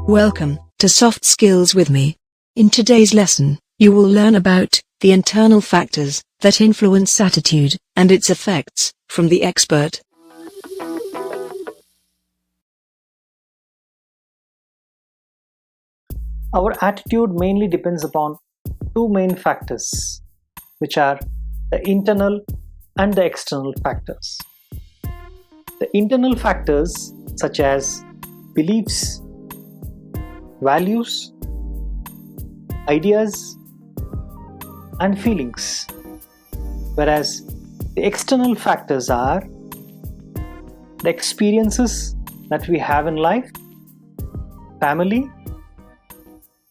Welcome to Soft Skills with me. In today's lesson, you will learn about the internal factors that influence attitude and its effects from the expert. Our attitude mainly depends upon two main factors, which are the internal and the external factors. The internal factors such as beliefs, values, ideas, and feelings, whereas the external factors are the experiences that we have in life, family,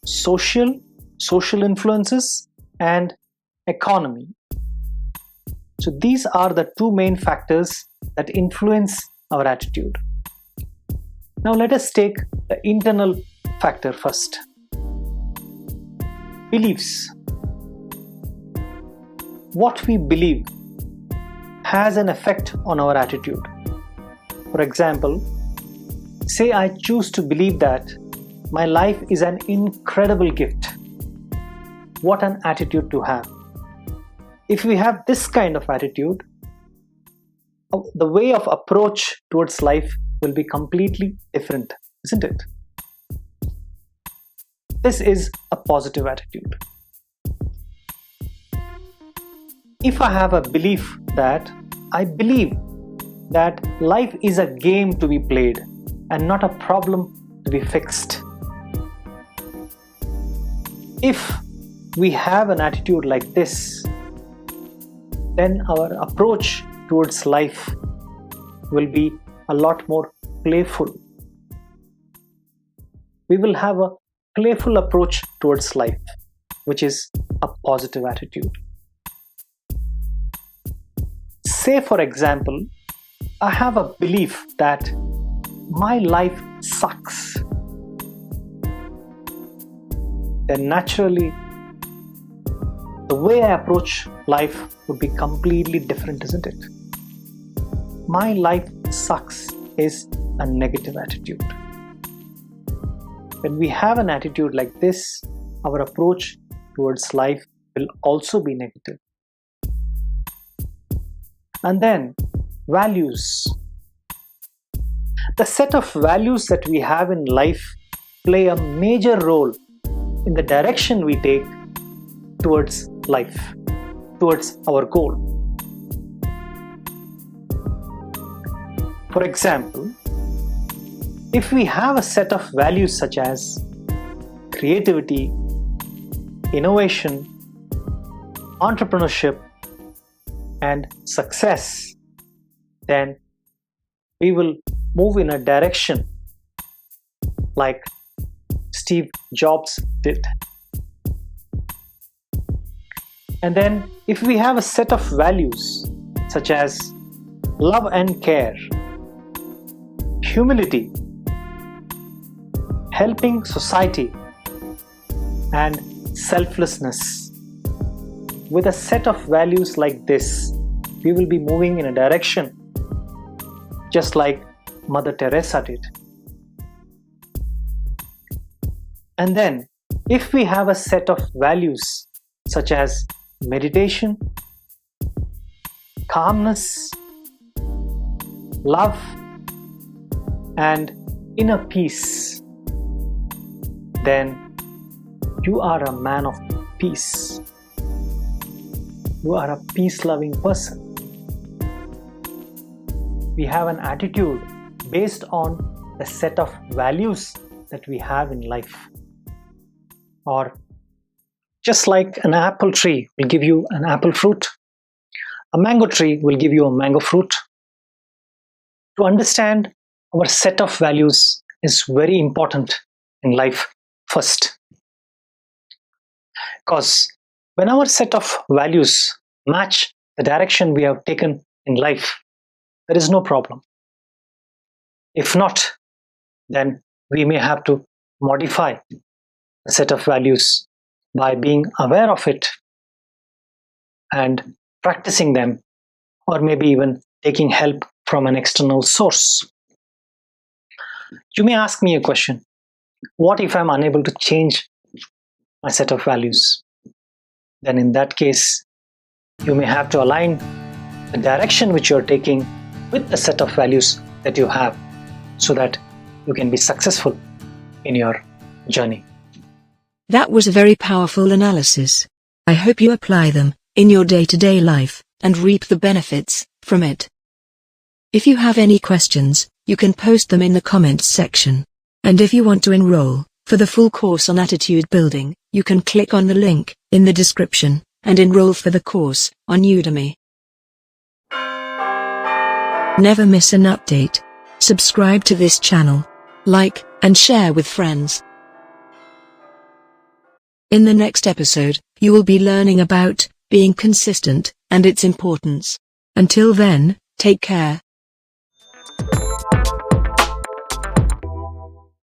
social influences, and economy. So these are the two main factors that influence our attitude. Now let us take the internal factor first. Beliefs. What we believe has an effect on our attitude. For example, say I choose to believe that my life is an incredible gift. What an attitude to have. If we have this kind of attitude, the way of approach towards life will be completely different, isn't it? This is a positive attitude. If I have a belief that I believe that life is a game to be played and not a problem to be fixed. If we have an attitude like this, then our approach towards life will be a lot more playful. We will have a playful approach towards life, which is a positive attitude. Say, for example, I have a belief that my life sucks. Then naturally, the way I approach life would be completely different, isn't it? My life sucks is a negative attitude. When we have an attitude like this, our approach towards life will also be negative. And then, values. The set of values that we have in life play a major role in the direction we take towards life, towards our goal. For example, if we have a set of values such as creativity, innovation, entrepreneurship, and success, then we will move in a direction like Steve Jobs did. And then if we have a set of values such as love and care, humility, helping society, and selflessness, with a set of values like this, we will be moving in a direction just like Mother Teresa did. And then, if we have a set of values such as meditation, calmness, love, and inner peace, then you are a man of peace. You are a peace-loving person. We have an attitude based on the set of values that we have in life. Or just like an apple tree will give you an apple fruit, a mango tree will give you a mango fruit. To understand our set of values is very important in life first. Because when our set of values match the direction we have taken in life, there is no problem. If not, then we may have to modify a set of values by being aware of it and practicing them, or maybe even taking help from an external source. You may ask me a question. What if I'm unable to change my set of values? Then in that case, you may have to align the direction which you're taking with the set of values that you have so that you can be successful in your journey. That was a very powerful analysis. I hope you apply them in your day-to-day life and reap the benefits from it. If you have any questions, you can post them in the comments section. And if you want to enroll for the full course on attitude building, you can click on the link in the description and enroll for the course on Udemy. Never miss an update. Subscribe to this channel, like and share with friends. In the next episode, you will be learning about being consistent and its importance. Until then, take care.